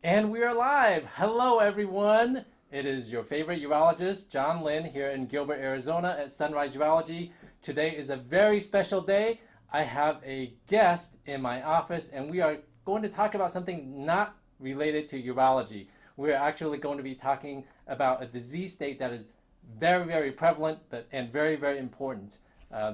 And we are live. Hello, everyone. It is your favorite urologist, John Lynn, here in Gilbert, Arizona at Sunrise Urology. Today is a very special day. I have a guest in my office, and we are going to talk about something not related to urology. We're actually going to be talking about a disease state that is very, very prevalent and very, very important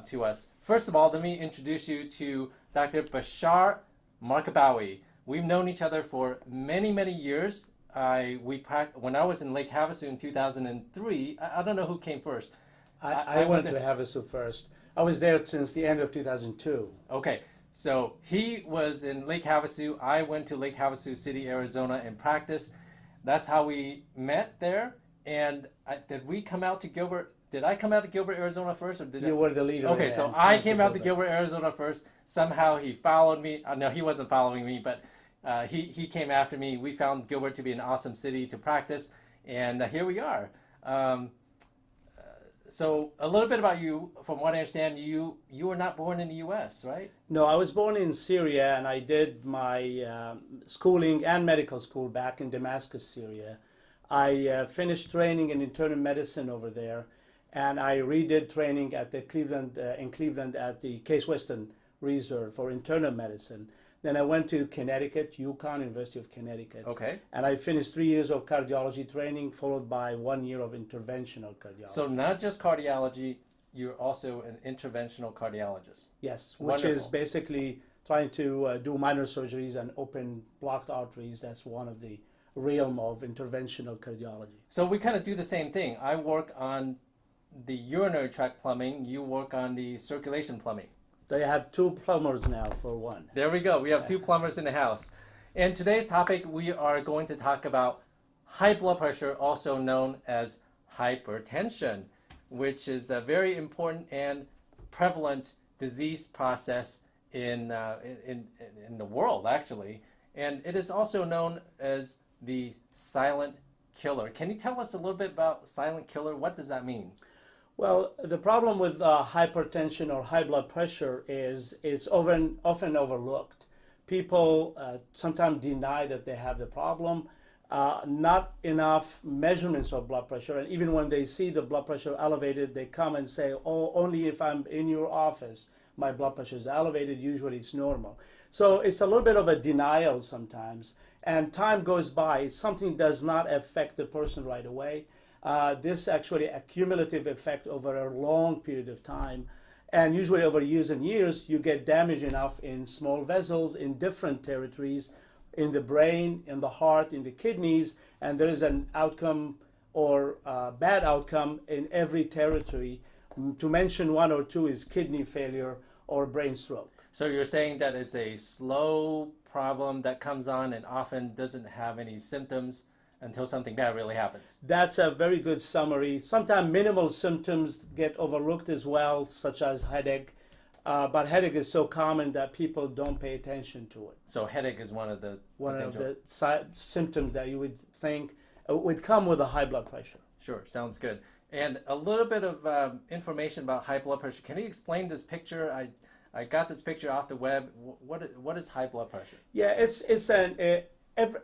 to us. First of all, let me introduce you to Dr. Bashar Markabawi. We've known each other for many, many years. When I was in Lake Havasu in 2003, I don't know who came first. I went to Havasu first. I was there since the end of 2002. Okay, so he was in Lake Havasu. I went to Lake Havasu City, Arizona and practiced. That's how we met there. And did we come out to Gilbert? Did I come out to Gilbert, Arizona first? Or did You were the leader. Okay, so I came out to Gilbert, Arizona first. Somehow he followed me. No, he wasn't following me, but he came after me. We found Gilbert to be an awesome city to practice, and here we are. So a little bit about you. From what I understand, you were not born in the U.S., right? No, I was born in Syria, and I did my schooling and medical school back in Damascus, Syria. I finished training in internal medicine over there, and I redid training at the Cleveland at the Case Western Reserve for internal medicine. Then I went to Connecticut, UConn, University of Connecticut. Okay. And I finished 3 years of cardiology training, followed by 1 year of interventional cardiology. So not just cardiology, you're also an interventional cardiologist. Yes, which is basically trying to do minor surgeries and open blocked arteries. That's one of the realm of interventional cardiology. So we kind of do the same thing. I work on the urinary tract plumbing. You work on the circulation plumbing. They have two plumbers now for one. There we go. We have two plumbers in the house. In today's topic, we are going to talk about high blood pressure, also known as hypertension, which is a very important and prevalent disease process in the world, actually. And it is also known as the silent killer. Can you tell us a little bit about silent killer? What does that mean? Well, the problem with hypertension or high blood pressure is it's often overlooked. People sometimes deny that they have the problem. Not enough measurements of blood pressure, and even when they see the blood pressure elevated, they come and say, "Oh, only if I'm in your office, my blood pressure is elevated. Usually, it's normal." So it's a little bit of a denial sometimes, and time goes by. Something does not affect the person right away. This actually a cumulative effect over a long period of time, and usually over years and years, you get damage enough in small vessels in different territories, in the brain, in the heart, in the kidneys, and there is an outcome or bad outcome in every territory. To mention one or two is kidney failure or brain stroke. So you're saying that it's a slow problem that comes on and often doesn't have any symptoms until something bad really happens. That's a very good summary. Sometimes minimal symptoms get overlooked as well, such as headache. But headache is so common that people don't pay attention to it. So headache is one of the symptoms that you would think would come with a high blood pressure. Sure, sounds good. And a little bit of information about high blood pressure. Can you explain this picture? I got this picture off the web. What is high blood pressure? Yeah,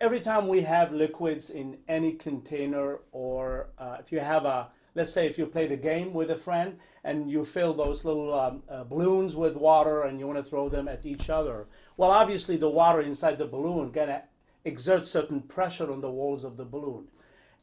every time we have liquids in any container, or if you have let's say if you play the game with a friend and you fill those little balloons with water and you want to throw them at each other. Well, obviously the water inside the balloon gonna exert certain pressure on the walls of the balloon.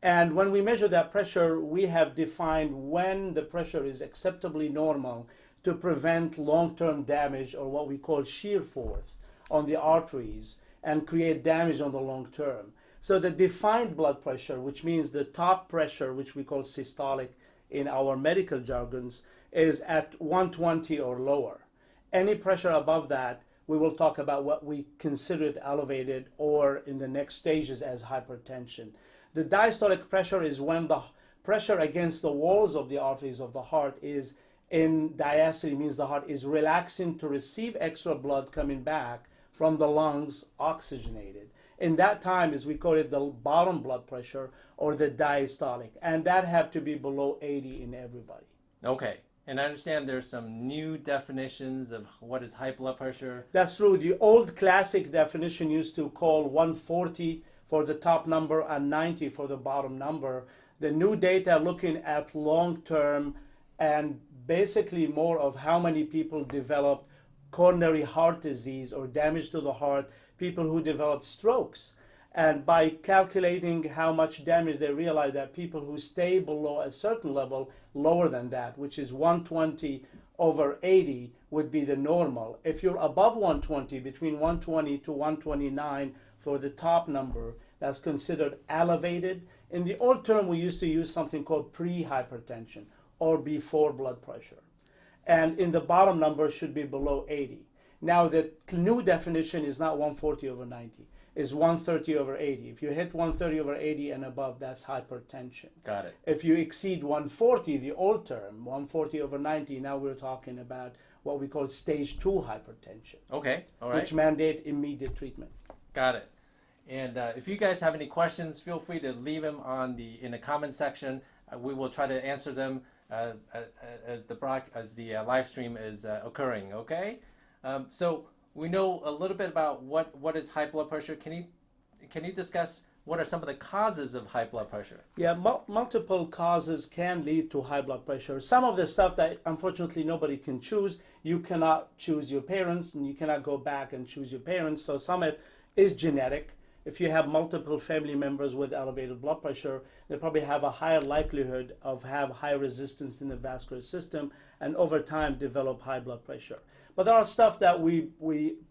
And when we measure that pressure, we have defined when the pressure is acceptably normal to prevent long-term damage, or what we call shear force, on the arteries and create damage on the long term. So the defined blood pressure, which means the top pressure, which we call systolic in our medical jargons, is at 120 or lower. Any pressure above that, we will talk about what we consider it elevated, or in the next stages as hypertension. The diastolic pressure is when the pressure against the walls of the arteries of the heart is in diastole, means the heart is relaxing to receive extra blood coming back from the lungs, oxygenated. In that time, as we call it, the bottom blood pressure or the diastolic, and that have to be below 80 in everybody. Okay, and I understand there's some new definitions of what is high blood pressure. That's true. The old classic definition used to call 140 for the top number and 90 for the bottom number. The new data looking at long-term and basically more of how many people developed coronary heart disease or damage to the heart, people who developed strokes. And by calculating how much damage, they realize that people who stay below a certain level, lower than that, which is 120/80, would be the normal. If you're above 120, between 120 to 129 for the top number, that's considered elevated. In the old term, we used to use something called pre-hypertension or before blood pressure. And in the bottom number should be below 80. Now the new definition is not 140/90. Is 130/80. If you hit 130/80 and above, that's hypertension. Got it. If you exceed 140, the old term, 140/90, now we're talking about what we call stage 2 hypertension. Okay, all right. Which mandate immediate treatment. Got it. And if you guys have any questions, feel free to leave them in the comment section. We will try to answer them as the live stream is occurring. Okay. So we know a little bit about what is high blood pressure. Can you discuss what are some of the causes of high blood pressure? Yeah, multiple causes can lead to high blood pressure. Some of the stuff that unfortunately nobody can choose. You cannot choose your parents, and you cannot go back and choose your parents. So some of it is genetic. If you have multiple family members with elevated blood pressure, they probably have a higher likelihood of have high resistance in the vascular system and over time develop high blood pressure. But there are stuff that we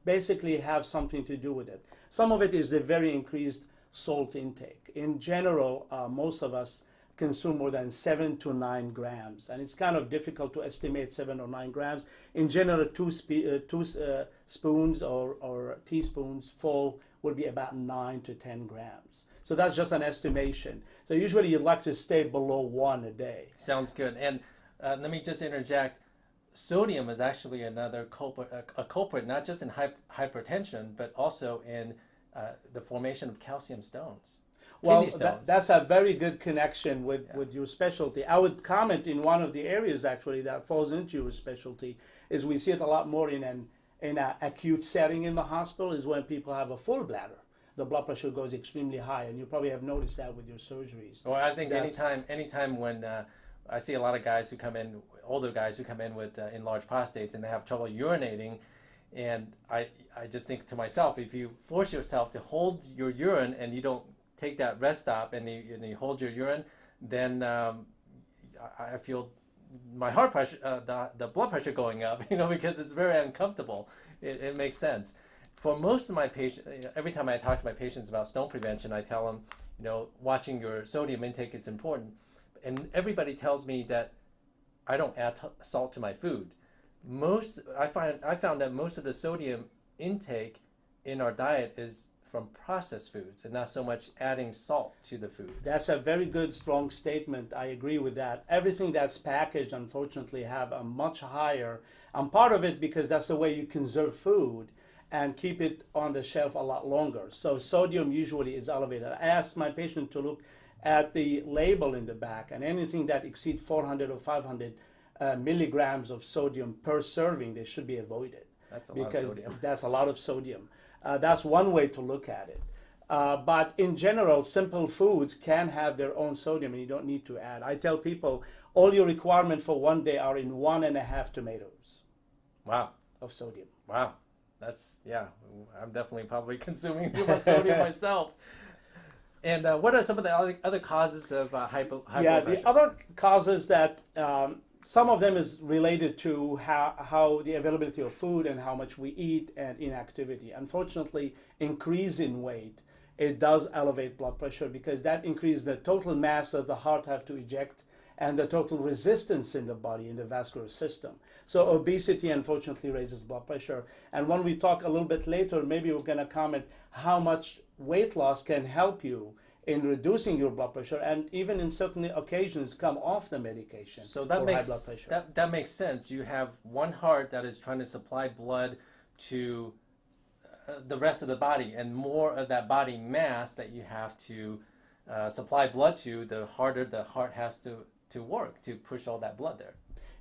basically have something to do with it. Some of it is the very increased salt intake. In general, most of us consume more than 7 to 9 grams, and it's kind of difficult to estimate 7 or 9 grams. In general, two spoons or teaspoons full would be about 9 to 10 grams. So that's just an estimation. So usually you'd like to stay below 1 a day. Sounds good. And let me just interject. Sodium is actually another culprit, not just in hypertension, but also in the formation of calcium stones. Well, that's a very good connection with your specialty. I would comment in one of the areas actually that falls into your specialty is we see it a lot more in an acute setting in the hospital is when people have a full bladder. The blood pressure goes extremely high, and you probably have noticed that with your surgeries. Well, I think anytime when I see a lot of guys who come in, older guys who come in with enlarged prostates and they have trouble urinating, and I just think to myself, if you force yourself to hold your urine and you don't take that rest stop and you hold your urine, then I feel my heart pressure, the blood pressure going up, because it's very uncomfortable. It makes sense. For most of my patients, every time I talk to my patients about stone prevention, I tell them, watching your sodium intake is important. And everybody tells me that I don't add salt to my food. I found that most of the sodium intake in our diet is from processed foods and not so much adding salt to the food. That's a very good, strong statement. I agree with that. Everything that's packaged, unfortunately, have a much higher, and part of it because that's the way you conserve food and keep it on the shelf a lot longer. So sodium usually is elevated. I ask my patient to look at the label in the back, and anything that exceeds 400 or 500 milligrams of sodium per serving, they should be avoided. That's a lot of sodium. That's a lot of sodium. That's one way to look at it. But in general, simple foods can have their own sodium, and you don't need to add. I tell people, all your requirements for one day are in 1.5 tomatoes. Wow. Of sodium. Wow. I'm definitely probably consuming too much sodium myself. And what are some of the other causes of high blood pressure? Yeah, the other causes that some of them is related to how the availability of food and how much we eat and inactivity. Unfortunately, increase in weight, it does elevate blood pressure because that increases the total mass that the heart have to eject and the total resistance in the body, in the vascular system. So obesity, unfortunately, raises blood pressure. And when we talk a little bit later, maybe we're going to comment how much weight loss can help you in reducing your blood pressure and even in certain occasions come off the medication so that for makes, high blood pressure. That makes sense. You have one heart that is trying to supply blood to the rest of the body, and more of that body mass that you have to supply blood to, the harder the heart has to work to push all that blood there.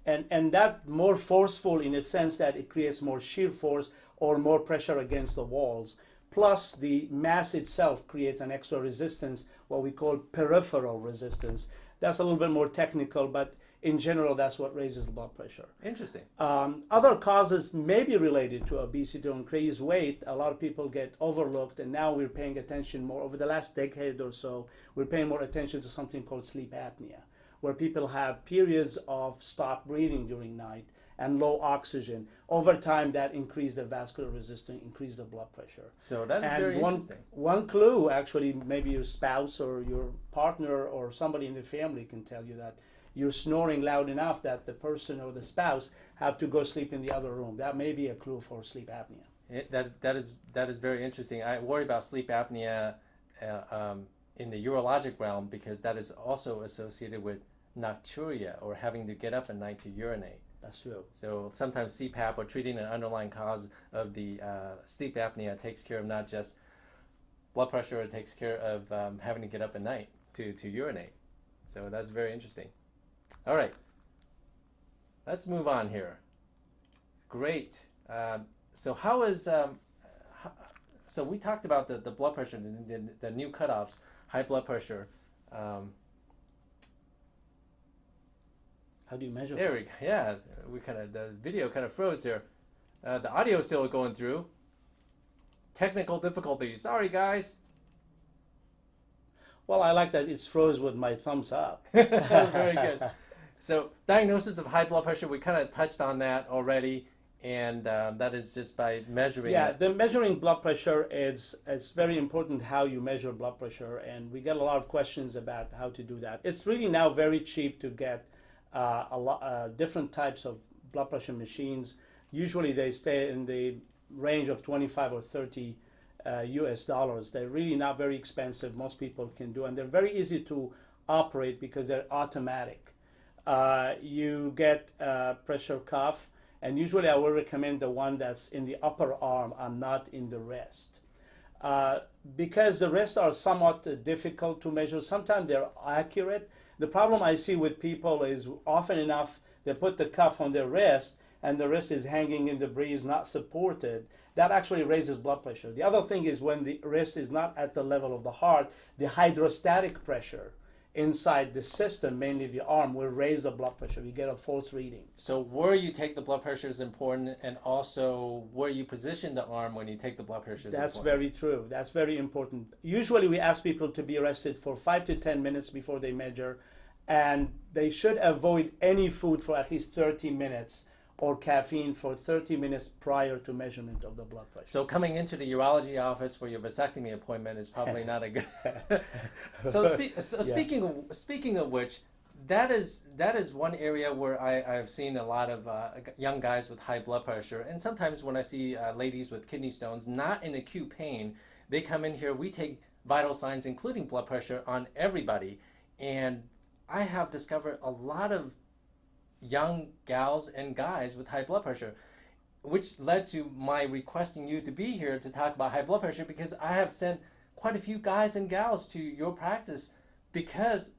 And that more forceful in a sense that it creates more shear force or more pressure against the walls, plus the mass itself creates an extra resistance, what we call peripheral resistance. That's a little bit more technical, but in general, that's what raises the blood pressure. Interesting. Other causes may be related to obesity or increased weight. A lot of people get overlooked, and now we're paying attention more. Over the last decade or so, we're paying more attention to something called sleep apnea, where people have periods of stop breathing during night and low oxygen. Over time, that increased the vascular resistance, increased the blood pressure. So that is very interesting. One clue, actually, maybe your spouse or your partner or somebody in the family can tell you that you're snoring loud enough that the person or the spouse have to go sleep in the other room. That may be a clue for sleep apnea. That is very interesting. I worry about sleep apnea in the urologic realm because that is also associated with nocturia, or having to get up at night to urinate. That's true. So sometimes CPAP, or treating an underlying cause of the sleep apnea, takes care of not just blood pressure, it takes care of having to get up at night to urinate. So that's very interesting. All right, let's move on here. Great. So how is, so we talked about the blood pressure, the new cutoffs, high blood pressure. How do you measure There we go. Yeah, the video kind of froze here. The audio is still going through. Technical difficulties. Sorry, guys. Well, I like that it's froze with my thumbs up. Very good. So diagnosis of high blood pressure, we kind of touched on that already, and that is just by measuring it. The measuring blood pressure it's very important how you measure blood pressure, and we get a lot of questions about how to do that. It's really now very cheap to get different types of blood pressure machines. Usually they stay in the range of 25 or 30 US dollars. They're really not very expensive. Most people can do, and they're very easy to operate because they're automatic. You get a pressure cuff, and usually I will recommend the one that's in the upper arm and not in the wrist. Because the wrists are somewhat difficult to measure. Sometimes they're accurate. The problem I see with people is often enough they put the cuff on their wrist and the wrist is hanging in the breeze, not supported. That actually raises blood pressure. The other thing is when the wrist is not at the level of the heart, the hydrostatic pressure inside the system, mainly the arm, will raise the blood pressure. You get a false reading. So where you take the blood pressure is important, and also where you position the arm when you take the blood pressure is That's important. very true. That's very important. Usually we ask people to be rested for 5 to 10 minutes before they measure, and they should avoid any food for at least 30 minutes or caffeine for 30 minutes prior to measurement of the blood pressure. So coming into the urology office for your vasectomy appointment is probably not a good. So speaking of which, that is one area where I've seen a lot of young guys with high blood pressure, and sometimes when I see ladies with kidney stones, not in acute pain, they come in here. We take vital signs, including blood pressure, on everybody, and I have discovered a lot of young gals and guys with high blood pressure, which led to my requesting you to be here to talk about high blood pressure, because I have sent quite a few guys and gals to your practice because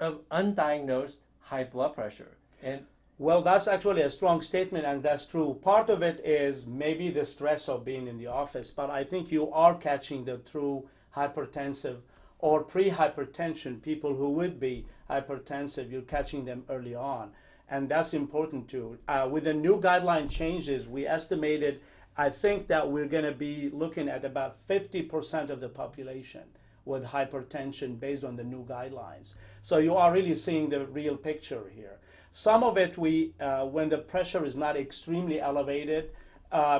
of undiagnosed high blood pressure. And well, that's actually a strong statement, and that's true. Part of it is maybe the stress of being in the office, but I think you are catching the true hypertensive or pre-hypertension, people who would be hypertensive, you're catching them early on. And that's important too. With the new guideline changes, we estimated, I think that we're going to be looking at about 50% of the population with hypertension based on the new guidelines. So you are really seeing the real picture here. Some of it, when the pressure is not extremely elevated,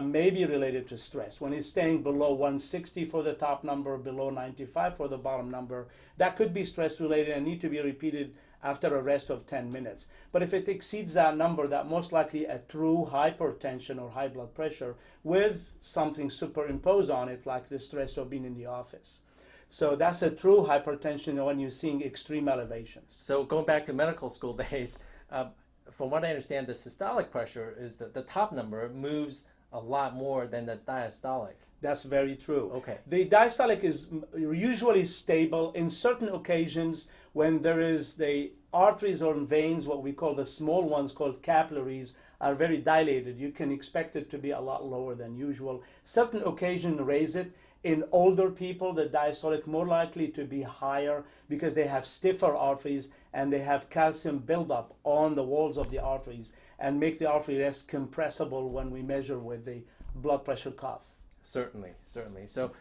may be related to stress. When it's staying below 160 for the top number, below 95 for the bottom number, that could be stress related and need to be repeated after a rest of 10 minutes. But if it exceeds that number, that most likely a true hypertension or high blood pressure with something superimposed on it, like the stress of being in the office. So that's a true hypertension when you're seeing extreme elevations. so going back to medical school days, from what I understand, the systolic pressure is the top number moves a lot more than the diastolic. That's very true. Okay. The diastolic is usually stable. In certain occasions, when there is the arteries or veins, what we call the small ones called capillaries, are very dilated, you can expect it to be a lot lower than usual. Certain occasions raise it, In older people, the diastolic more likely to be higher because they have stiffer arteries and they have calcium buildup on the walls of the arteries and make the artery less compressible when we measure with the blood pressure cuff. Certainly, certainly. So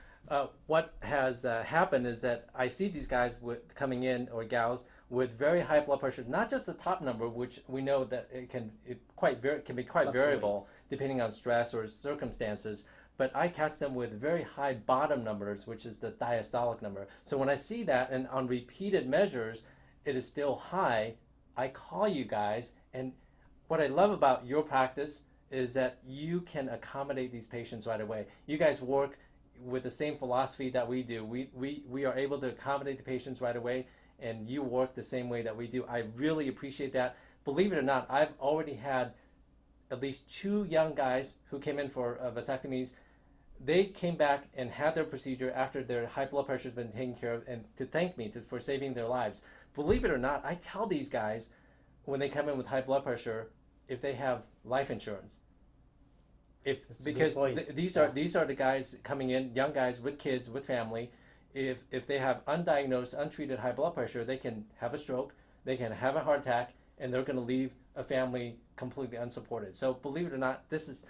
what has happened is that I see these guys coming in, or gals, with very high blood pressure, not just the top number, which we know that it can be quite variable depending on stress or circumstances, but I catch them with very high bottom numbers, which is the diastolic number. So when I see that and on repeated measures, it is still high, I call you guys. And what I love about your practice is that you can accommodate these patients right away. You guys work with the same philosophy that we do. We are able to accommodate the patients right away, and you work the same way that we do. I really appreciate that. Believe it or not, I've already had at least 2 young guys who came in for vasectomies. They came back and had their procedure after their high blood pressure has been taken care of, and to thank me for saving their lives. Believe it or not, I tell these guys when they come in with high blood pressure if they have life insurance. Because these are the guys coming in, young guys with kids, with family. If they have undiagnosed, untreated high blood pressure, they can have a stroke, they can have a heart attack, and they're going to leave a family completely unsupported. So believe it or not, this is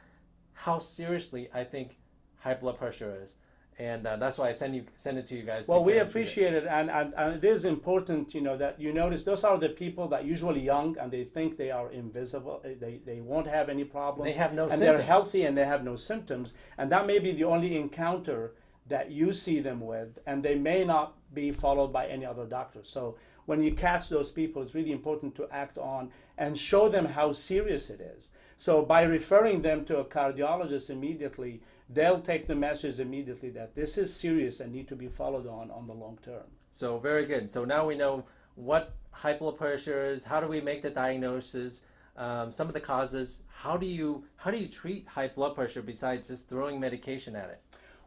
how seriously I think high blood pressure is. And that's why I send it to you guys. Well, we appreciate it, and it is important, that you notice those are the people that usually young and they think they are invisible. They won't have any problems. They have no and symptoms. They're healthy and they have no symptoms, and that may be the only encounter that you see them with, and they may not be followed by any other doctor. So when you catch those people, it's really important to act on and show them how serious it is. So by referring them to a cardiologist immediately, they'll take the message immediately that this is serious and need to be followed on the long term. So very good. So now we know what high blood pressure is. How do we make the diagnosis? Some of the causes. How do you treat high blood pressure besides just throwing medication at it?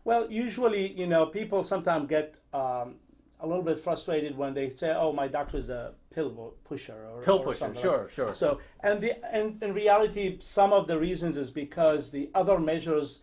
Well, usually, people sometimes get a little bit frustrated when they say, "Oh, my doctor is a pill pusher." Sure. So, and in reality, some of the reasons is because the other measures,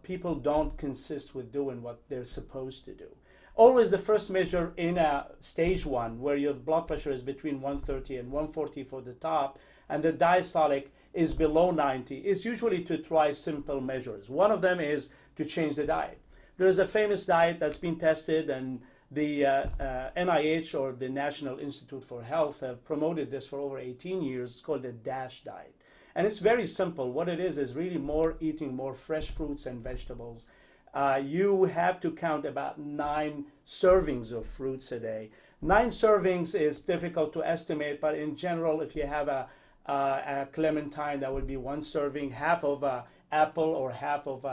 people don't consist with doing what they're supposed to do. Always the first measure in a stage 1, where your blood pressure is between 130 and 140 for the top, and the diastolic is below 90, is usually to try simple measures. One of them is to change the diet. There's a famous diet that's been tested, and the NIH, or the National Institute for Health, have promoted this for over 18 years. It's called the DASH diet. And it's very simple. What it is really eating more fresh fruits and vegetables. You have to count about 9 servings of fruits a day. 9 servings is difficult to estimate, but in general, if you have a clementine, that would be 1 serving. Half of an apple or half of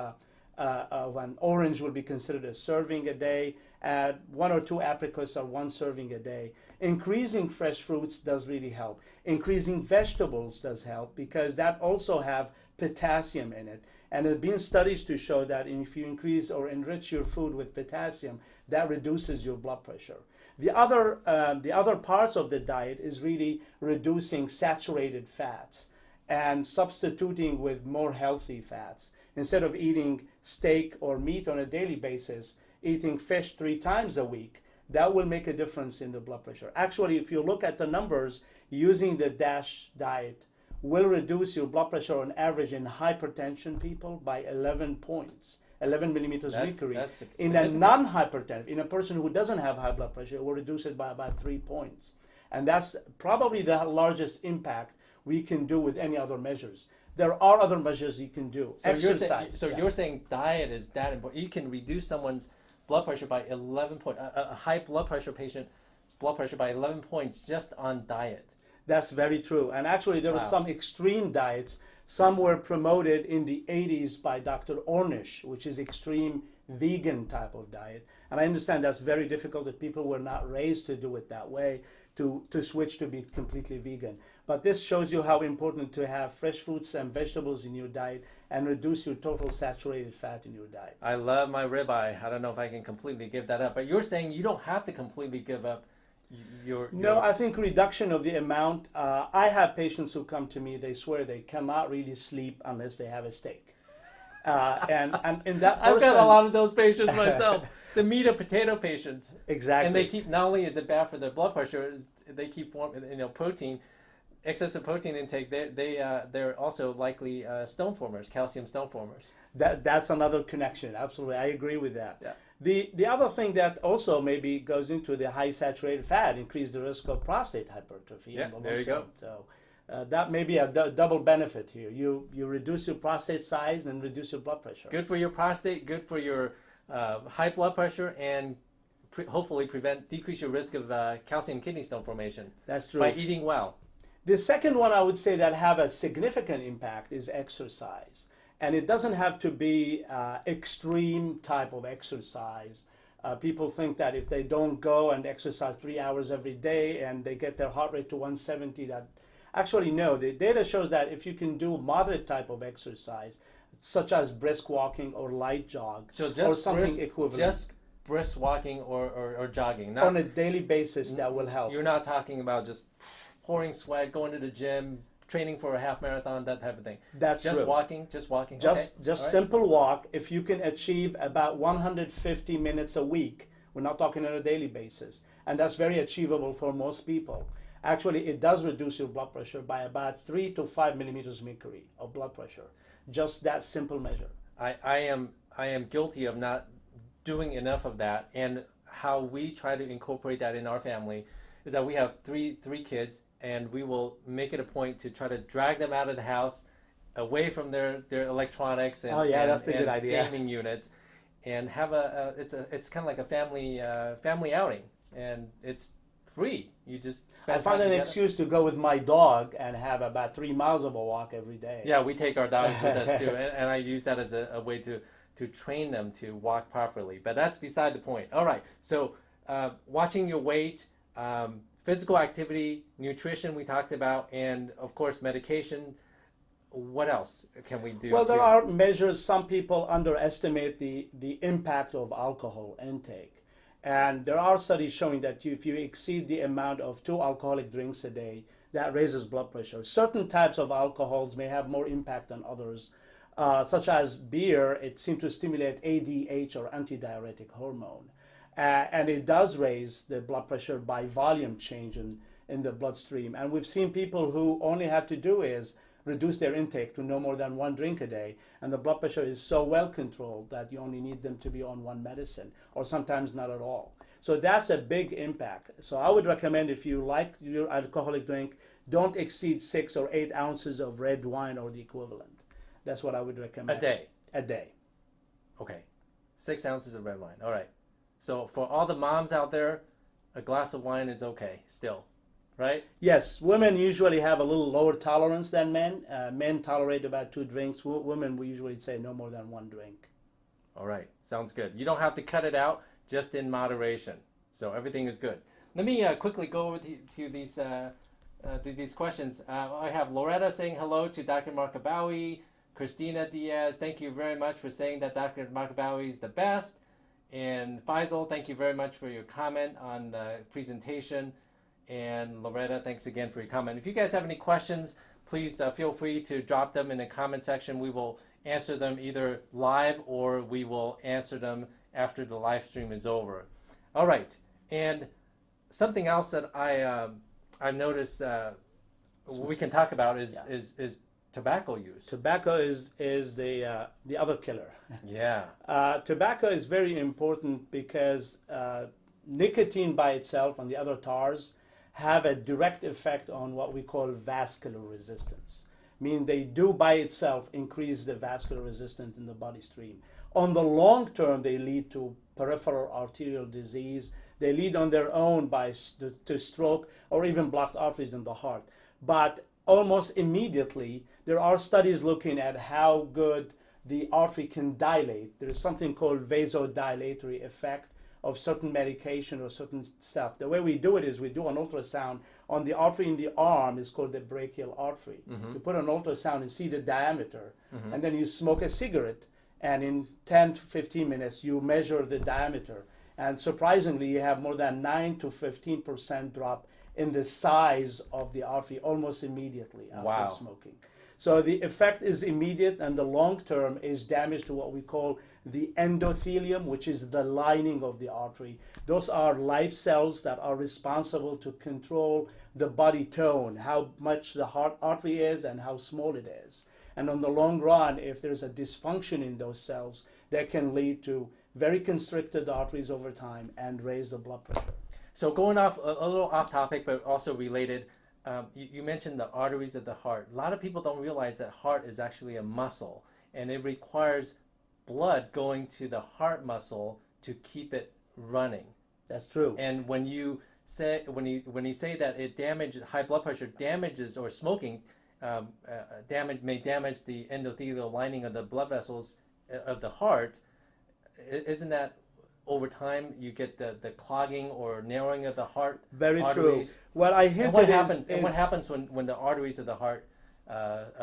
an orange would be considered a serving a day. 1 or 2 apricots are 1 serving a day. Increasing fresh fruits does really help. Increasing vegetables does help because that also have potassium in it. And there have been studies to show that if you increase or enrich your food with potassium, that reduces your blood pressure. The other parts of the diet is really reducing saturated fats and substituting with more healthy fats. Instead of eating steak or meat on a daily basis, eating fish 3 times a week, that will make a difference in the blood pressure. Actually, if you look at the numbers, using the DASH diet will reduce your blood pressure on average in hypertension people by 11 points, 11 millimeters mercury. In a non-hypertensive, in a person who doesn't have high blood pressure, it will reduce it by about 3 points. And that's probably the largest impact we can do with any other measures. There are other measures you can do. So Exercise. You're saying diet is that important. You can reduce someone's blood pressure by 11 points, a high blood pressure patient's blood pressure by 11 points just on diet. That's very true. And actually there were some extreme diets. Some were promoted in the 80s by Dr. Ornish, which is extreme vegan type of diet. And I understand that's very difficult if people were not raised to do it that way, to switch to be completely vegan. But this shows you how important to have fresh fruits and vegetables in your diet and reduce your total saturated fat in your diet. I love my ribeye. I don't know if I can completely give that up. But you're saying you don't have to completely give up your... No, I think reduction of the amount. I have patients who come to me, they swear they cannot really sleep unless they have a steak. And in that person, I've got a lot of those patients myself. The meat and potato patients. exactly. And they keep, not only is it bad for their blood pressure, they keep forming, protein, excessive protein intake. They're also likely stone formers, calcium stone formers. That's another connection. Absolutely, I agree with that. Yeah. The other thing that also maybe goes into the high saturated fat increase the risk of prostate hypertrophy. Yeah, in the there you long go. term. So that may be a double benefit here. You reduce your prostate size and reduce your blood pressure. Good for your prostate, good for your high blood pressure, and hopefully decrease your risk of calcium kidney stone formation. That's true. By eating well. The second one I would say that have a significant impact is exercise. And it doesn't have to be extreme type of exercise. People think that if they don't go and exercise 3 hours every day and they get their heart rate to 170, that actually no. The data shows that if you can do moderate type of exercise, such as brisk walking or light jog, So or something equivalent, just brisk walking or jogging. on a daily basis, that will help. You're not talking about just pouring sweat, going to the gym, training for a half marathon, that type of thing. That's just true. walking. Just Okay. All right. simple walk. If you can achieve about 150 minutes a week, we're not talking on a daily basis, and that's very achievable for most people. Actually, it does reduce your blood pressure by about 3 to 5 millimeters mercury of blood pressure. Just that simple measure. I am guilty of not doing enough of that, and how we try to incorporate that in our family is that we have three kids, and we will make it a point to try to drag them out of the house, away from their electronics and, that's a good idea. gaming units, and have it's kind of like a family outing, and it's free. You just spend I find time an together. excuse to go with my dog and have about 3 miles of a walk every day. Yeah, we take our dogs with us too, and I use that as a way to train them to walk properly. But that's beside the point. All right, so watching your weight, physical activity, nutrition we talked about, and of course medication. What else can we do? Well, there are measures. Some people underestimate the impact of alcohol intake. And there are studies showing that if you exceed the amount of 2 alcoholic drinks a day, that raises blood pressure. Certain types of alcohols may have more impact than others, such as beer. It seems to stimulate ADH, or antidiuretic hormone. And it does raise the blood pressure by volume change in the bloodstream. And we've seen people who only have to do is reduce their intake to no more than 1 drink a day, and the blood pressure is so well controlled that you only need them to be on 1 medicine, or sometimes not at all. So that's a big impact. So I would recommend, if you like your alcoholic drink, don't exceed 6 or 8 ounces of red wine or the equivalent. That's what I would recommend. A day. A day. Okay, 6 ounces of red wine. All right. So for all the moms out there, a glass of wine is okay still, right? Yes, women usually have a little lower tolerance than men. Men tolerate about 2 drinks. Women, we usually say no more than 1 drink. All right, sounds good. You don't have to cut it out, just in moderation. So everything is good. Let me quickly go over to these questions. I have Loretta saying hello to Dr. Markabawi. Christina Diaz, thank you very much for saying that Dr. Markabawi is the best. And Faisal, thank you very much for your comment on the presentation. And Loretta, thanks again for your comment. If you guys have any questions, please feel free to drop them in the comment section. We will answer them either live, or we will answer them after the live stream is over. All right, and something else that I've noticed we can talk about is tobacco use. Tobacco is the other killer. Yeah. Tobacco is very important because nicotine by itself and the other tars have a direct effect on what we call vascular resistance. Meaning they do by itself increase the vascular resistance in the body stream. On the long term, they lead to peripheral arterial disease. They lead on their own to stroke or even blocked arteries in the heart. But almost immediately, there are studies looking at how good the artery can dilate. There is something called vasodilatory effect of certain medication or certain stuff. The way we do it is we do an ultrasound on the artery in the arm. Is called the brachial artery. Mm-hmm. You put an ultrasound and see the diameter, Mm-hmm. and then you smoke a cigarette, and in 10 to 15 minutes you measure the diameter, and surprisingly you have more than 9 to 15% drop in the size of the artery almost immediately after Wow. smoking. So the effect is immediate, and the long term is damage to what we call the endothelium, which is the lining of the artery. Those are live cells that are responsible to control the body tone, how much the heart artery is and how small it is. And on the long run, if there's a dysfunction in those cells, that can lead to very constricted arteries over time and raise the blood pressure. So going off a little off topic, but also related, you mentioned the arteries of the heart. A lot of people don't realize that heart is actually a muscle, and it requires blood going to the heart muscle to keep it running. That's true. And when you say that it damages, high blood pressure damages, or smoking may damage the endothelial lining of the blood vessels of the heart, isn't that over time you get the clogging or narrowing of the heart Very arteries? true. What I hinted What happens when the arteries of the heart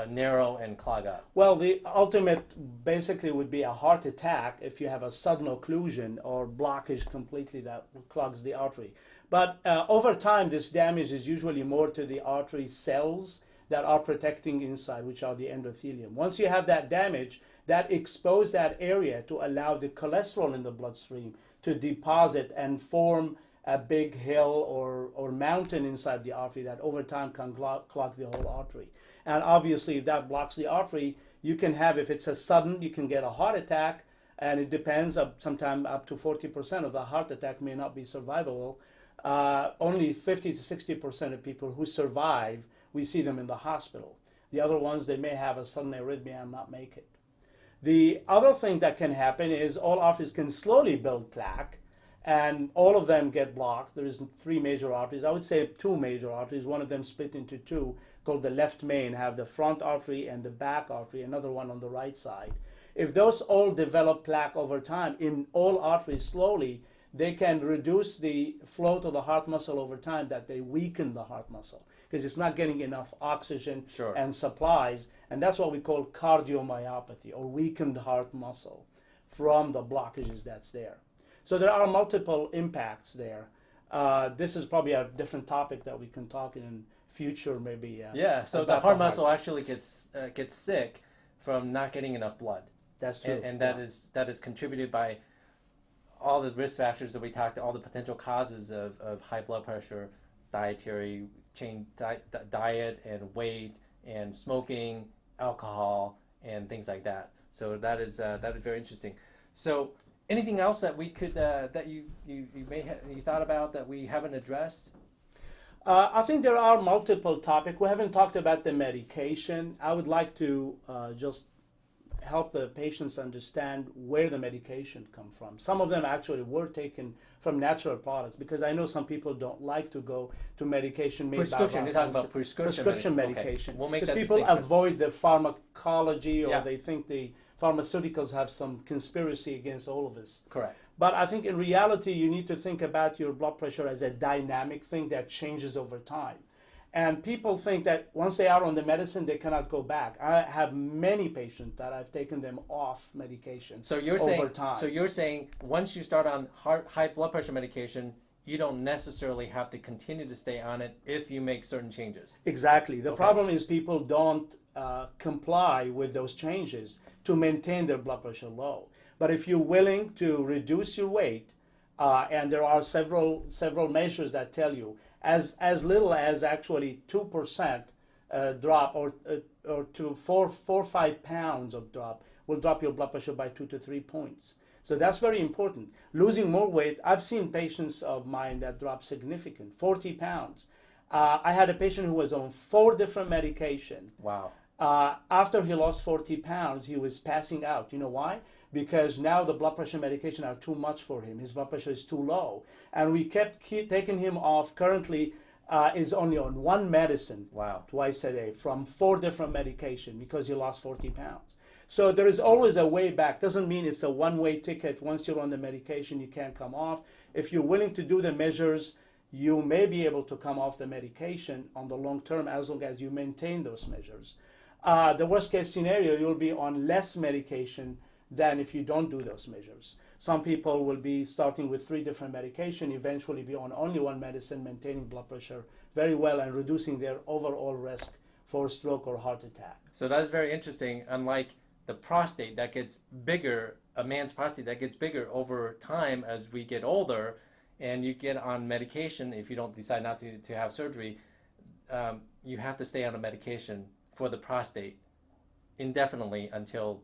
narrow and clog up? Well, the ultimate basically would be a heart attack if you have a sudden occlusion or blockage completely that clogs the artery. But over time, this damage is usually more to the artery cells that are protecting inside, which are the endothelium. Once you have that damage, that expose that area to allow the cholesterol in the bloodstream to deposit and form a big hill or mountain inside the artery that over time can clog the whole artery. And obviously, if that blocks the artery, you can have, if it's a sudden, you can get a heart attack, and it depends, sometimes up to 40% of the heart attack may not be survivable. Only 50 to 60% of people who survive, we see them in the hospital. The other ones, they may have a sudden arrhythmia and not make it. The other thing that can happen is all arteries can slowly build plaque, and all of them get blocked. There's 3 major arteries. I would say 2 major arteries. One of them split into 2, called the left main, have the front artery and the back artery, another one on the right side. If those all develop plaque over time in all arteries slowly, they can reduce the flow to the heart muscle over time, that they weaken the heart muscle because it's not getting enough oxygen and supplies. And that's what we call cardiomyopathy, or weakened heart muscle from the blockages that's there. So there are multiple impacts there. This is probably a different topic that we can talk in future, maybe. So the heart muscle actually gets sick from not getting enough blood. That's true. And that is contributed by all the risk factors that we talked, all the potential causes of high blood pressure, dietary change, diet and weight, and smoking, alcohol, and things like that. So that is very interesting. So anything else that we could that you thought about that we haven't addressed? I think there are multiple topics. We haven't talked about the medication. I would like to just help the patients understand where the medication come from. Some of them actually were taken from natural products, because I know some people don't like to go to medication made prescription. by You're talking about prescription medication. Okay. We'll make because that people distinction. avoid the pharmacology, or they think the pharmaceuticals have some conspiracy against all of us. Correct. But I think in reality, you need to think about your blood pressure as a dynamic thing that changes over time. And people think that once they are on the medicine, they cannot go back. I have many patients that I've taken them off medication over time. So you're saying once you start on high blood pressure medication, you don't necessarily have to continue to stay on it if you make certain changes. Exactly. The problem is people don't comply with those changes to maintain their blood pressure low. But if you're willing to reduce your weight, and there are several measures that tell you, as little as actually 2% drop, or to 4 or 5 pounds of drop will drop your blood pressure by 2 to 3 points. So that's very important. Losing more weight, I've seen patients of mine that drop significant, 40 pounds. I had a patient who was on 4 different medication. Wow. After he lost 40 pounds, he was passing out. You know why? Because now the blood pressure medication are too much for him. His blood pressure is too low. And we kept taking him off. Currently is only on 1 medicine twice a day from 4 different medication, because he lost 40 pounds. So there is always a way back. Doesn't mean it's a one-way ticket. Once you're on the medication, you can't come off. If you're willing to do the measures, you may be able to come off the medication on the long term, as long as you maintain those measures. The worst case scenario, you'll be on less medication than if you don't do those measures. Some people will be starting with 3 different medications, eventually be on only 1 medicine, maintaining blood pressure very well and reducing their overall risk for stroke or heart attack. So that's very interesting. Unlike the prostate that gets bigger, a man's prostate that gets bigger over time as we get older, and you get on medication if you don't decide not to have surgery, you have to stay on a medication for the prostate indefinitely until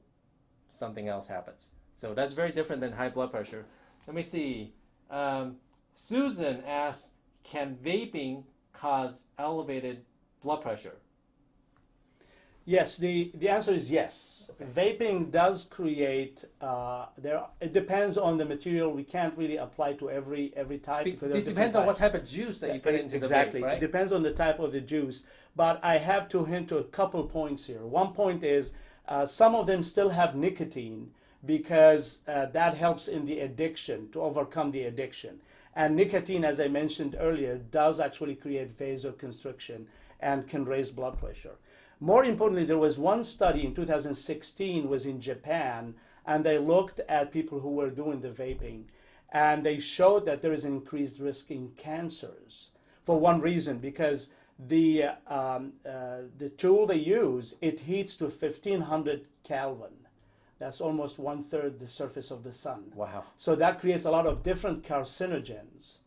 something else happens. So that's very different than high blood pressure. Let me see. Susan asks, can vaping cause elevated blood pressure? Yes, the answer is yes. Okay. Vaping does create, it depends on the material. We can't really apply to every type. Because It depends on what type of juice that you put into exactly. the vape, right? It depends on the type of the juice. But I have to hint to a couple points here. One point is some of them still have nicotine because that helps in the addiction, to overcome the addiction. And nicotine, as I mentioned earlier, does actually create vasoconstriction and can raise blood pressure. More importantly, there was one study in 2016 was in Japan, and they looked at people who were doing the vaping, and they showed that there is an increased risk in cancers for one reason, because the tool they use, it heats to 1500 Kelvin. That's almost 1/3 the surface of the sun. Wow. So that creates a lot of different carcinogens.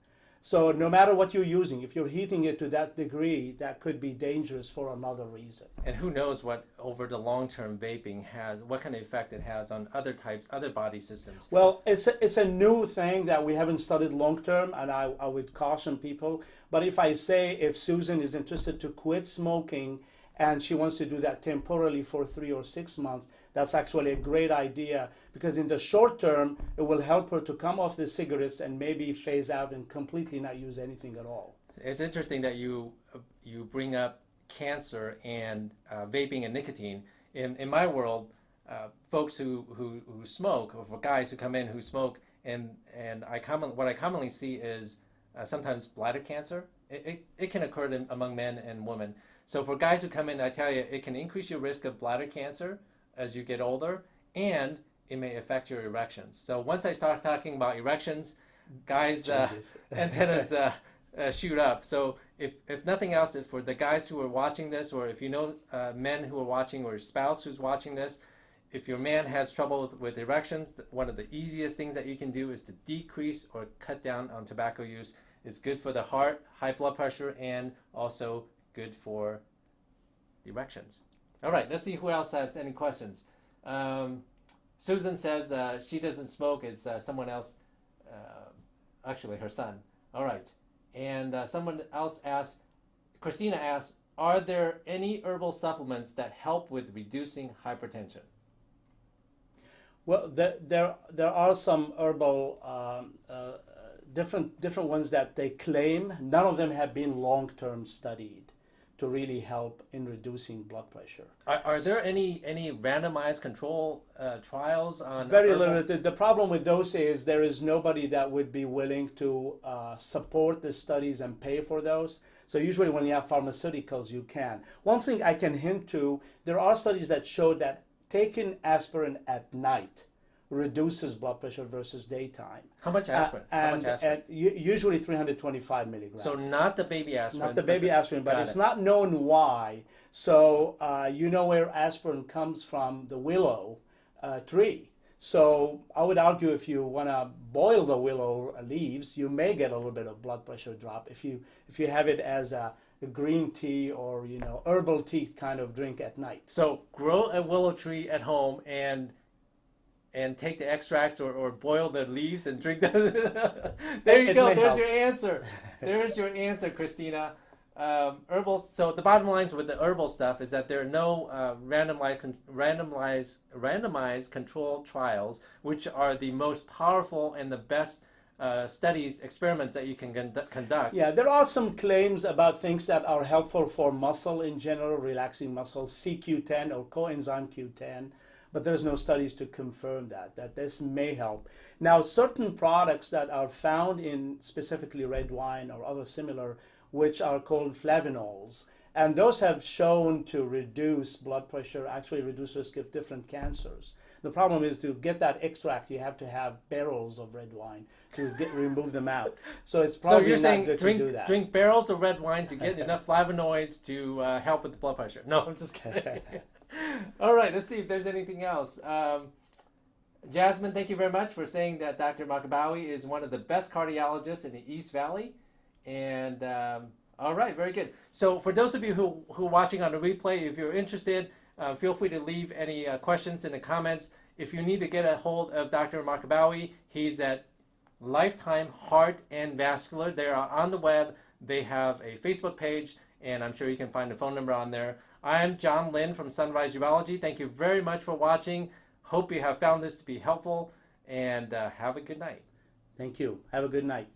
So no matter what you're using, if you're heating it to that degree, that could be dangerous for another reason. And who knows what over the long term vaping has, what kind of effect it has on other types, other body systems. Well, it's a new thing that we haven't studied long term, and I would caution people. But if I say if Susan is interested to quit smoking and she wants to do that temporarily for 3 or 6 months, that's actually a great idea, because in the short term, it will help her to come off the cigarettes and maybe phase out and completely not use anything at all. It's interesting that you bring up cancer and vaping and nicotine. In my world, folks who smoke, or for guys who come in who smoke, and what I commonly see is sometimes bladder cancer. It can occur among men and women. So for guys who come in, I tell you, it can increase your risk of bladder cancer as you get older, and it may affect your erections. So once I start talking about erections, guys' antennas shoot up. So if nothing else, if for the guys who are watching this, or if you know men who are watching, or a spouse who's watching this, if your man has trouble with erections, one of the easiest things that you can do is to decrease or cut down on tobacco use. It's good for the heart, high blood pressure, and also good for erections. All right, let's see who else has any questions. Susan says she doesn't smoke. It's someone else, actually her son. All right. And someone else asks, Christina asks, are there any herbal supplements that help with reducing hypertension? Well, there are some herbal, different ones that they claim. None of them have been long-term studied to really help in reducing blood pressure. Are there any randomized control trials on Very herbal? limited. The problem with those is there is nobody that would be willing to support the studies and pay for those. So usually when you have pharmaceuticals, you can. One thing I can hint to, there are studies that show that taking aspirin at night reduces blood pressure versus daytime. How much aspirin? How much aspirin? And usually 325 milligrams. So not the baby aspirin. Not the baby aspirin, but it's not known why. So you know where aspirin comes from, the willow tree. So I would argue if you want to boil the willow leaves, you may get a little bit of blood pressure drop if you have it as a green tea or herbal tea kind of drink at night. So grow a willow tree at home and take the extracts or boil the leaves and drink them. There you go. There's your answer. There's your answer, Christina. Herbal. So the bottom lines with the herbal stuff is that there are no randomized control trials, which are the most powerful and the best experiments that you can conduct. Yeah, there are some claims about things that are helpful for muscle in general, relaxing muscle, CQ10 or coenzyme Q10. but there's no studies to confirm that this may help. Now, certain products that are found in specifically red wine or other similar, which are called flavanols, and those have shown to reduce blood pressure, actually reduce risk of different cancers. The problem is to get that extract, you have to have barrels of red wine to remove them out. So it's probably so you're not saying good to do that. drink barrels of red wine to get enough flavonoids to help with the blood pressure. No, I'm just kidding. All right, let's see if there's anything else. Jasmine, thank you very much for saying that Dr. Markabawi is one of the best cardiologists in the East Valley. And all right, very good. So for those of you who are watching on the replay, if you're interested, feel free to leave any questions in the comments. If you need to get a hold of Dr. Markabawi, he's at Lifetime Heart and Vascular. They are on the web. They have a Facebook page, and I'm sure you can find the phone number on there. I'm John Lin from Sunrise Urology. Thank you very much for watching. Hope you have found this to be helpful, and have a good night. Thank you. Have a good night.